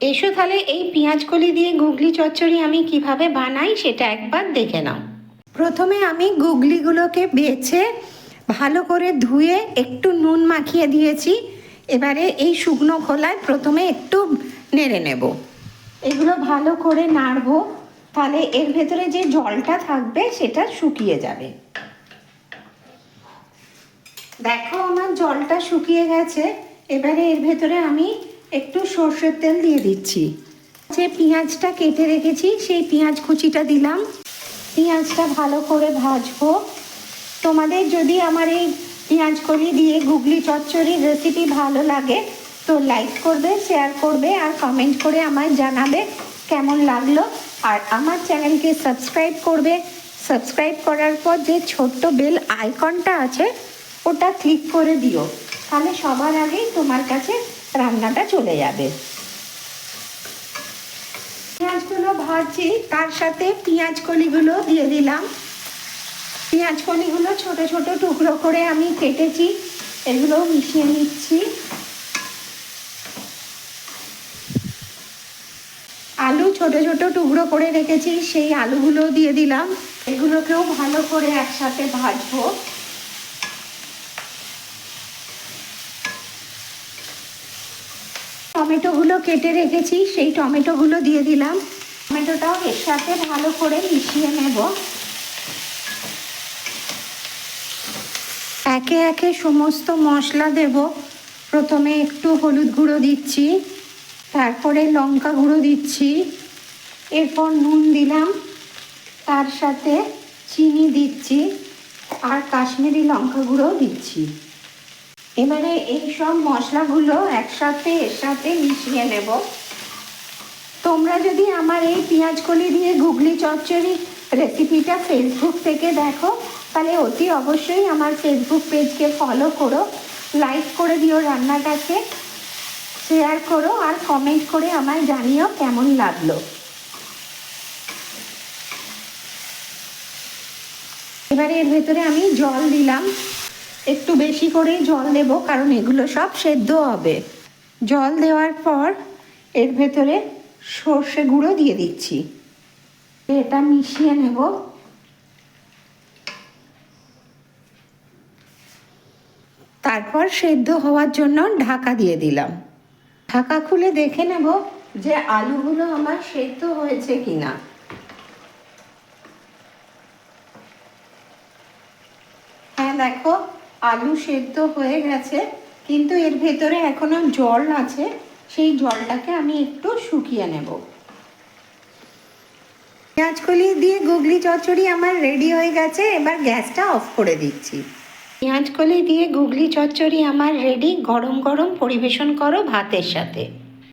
এসো তাহলে এই পেঁয়াজ কলি দিয়ে গুগলি চচ্চড়ি আমি কিভাবে বানাই সেটা একবার দেখে নাও। প্রথমে আমি গুগলিগুলোকে বেছে ভালো করে ধুয়ে একটু নুন মাখিয়ে দিয়েছি। এবারে এই শুকনো খোলায় প্রথমে একটু নেড়ে নেব। এগুলো ভালো করে নাড়বো, তাহলে এর ভেতরে যে জলটা থাকবে সেটা শুকিয়ে যাবে। দেখো আমার জলটা শুকিয়ে গেছে। এবারে এর ভেতরে আমি একটু সর্ষের তেল দিয়ে দিচ্ছি। যে পেঁয়াজটা কেটে রেখেছি সেই পেঁয়াজ কুচিটা দিলাম। পেঁয়াজটা ভালো করে ভাজবো। তোমাদের যদি আমার এই পেঁয়াজ কলি দিয়ে গুগলি চচ্চড়ির রেসিপি ভালো লাগে তো লাইক করবে, শেয়ার করবে আর কমেন্ট করে আমায় জানাবে কেমন লাগলো। আর আমার চ্যানেলকে সাবস্ক্রাইব করবে। সাবস্ক্রাইব করার পর যে ছোট্ট বেল আইকনটা আছে ওটা ক্লিক করে দিও, তাহলে সবার আগেই তোমার কাছে রান্নাটা চলে যাবে। পেঁয়াজগুলো ভাজছি, তার সাথে পেঁয়াজ কলিগুলো দিয়ে দিলাম। পেঁয়াজ কলিগুলো ছোট ছোট টুকরো করে আমি কেটেছি, এগুলো মিশিয়ে নিচ্ছি। আলু ছোট ছোট টুকরো করে রেখেছি, সেই আলুগুলো দিয়ে দিলাম। এগুলোকেও ভালো করে একসাথে ভাজবো। টমেটোগুলো কেটে রেখেছি, সেই টমেটোগুলো দিয়ে দিলাম। টমেটোটাও এর সাথে ভালো করে মিশিয়ে নেব। একে একে সমস্ত মশলা দেব। প্রথমে একটু হলুদ গুঁড়ো দিচ্ছি, তারপরে লঙ্কা গুঁড়ো দিচ্ছি, এরপর নুন দিলাম, তার সাথে চিনি দিচ্ছি আর কাশ্মীরি লঙ্কা গুঁড়ো দিচ্ছি। এবারে এই সব মশলাগুলো একসাথে এর সাথে মিশিয়ে নেব। তোমরা যদি আমার এই পেঁয়াজ কলি দিয়ে গুগলি চচ্চড়ি রেসিপিটা ফেসবুক থেকে দেখো তাহলে অতি অবশ্যই আমার ফেসবুক পেজকে ফলো করো, লাইক করে দিও রান্নাটাকে, শেয়ার করো আর কমেন্ট করে আমায় জানিও কেমন লাগলো। এবারে এর ভেতরে আমি জল দিলাম, একটু বেশি করেই জল দেব কারণ এগুলো সব সেদ্ধ হবে। জল দেওয়ার পর এর ভেতরে সর্ষে গুঁড়ো দিয়ে দিচ্ছি, এটা মিশিয়ে নেব। তারপর সেদ্ধ হওয়ার জন্য ঢাকা দিয়ে দিলাম। ঢাকা খুলে দেখে নেব যে আলুগুলো আমার সেদ্ধ হয়েছে কিনা। হ্যাঁ দেখো আলু সেদ্ধ হয়ে গেছে, কিন্তু এর ভেতরে এখনো জল আছে, সেই জলটাকে আমি একটু শুকিয়ে নেব। পেঁয়াজ কলি দিয়ে গুগলি চচ্চড়ি আমার রেডি হয়ে গেছে, এবার গ্যাসটা অফ করে দিচ্ছি। পেঁয়াজ কলি দিয়ে গুগলি চচ্চড়ি আমার রেডি। গরম গরম পরিবেশন করো ভাতের সাথে।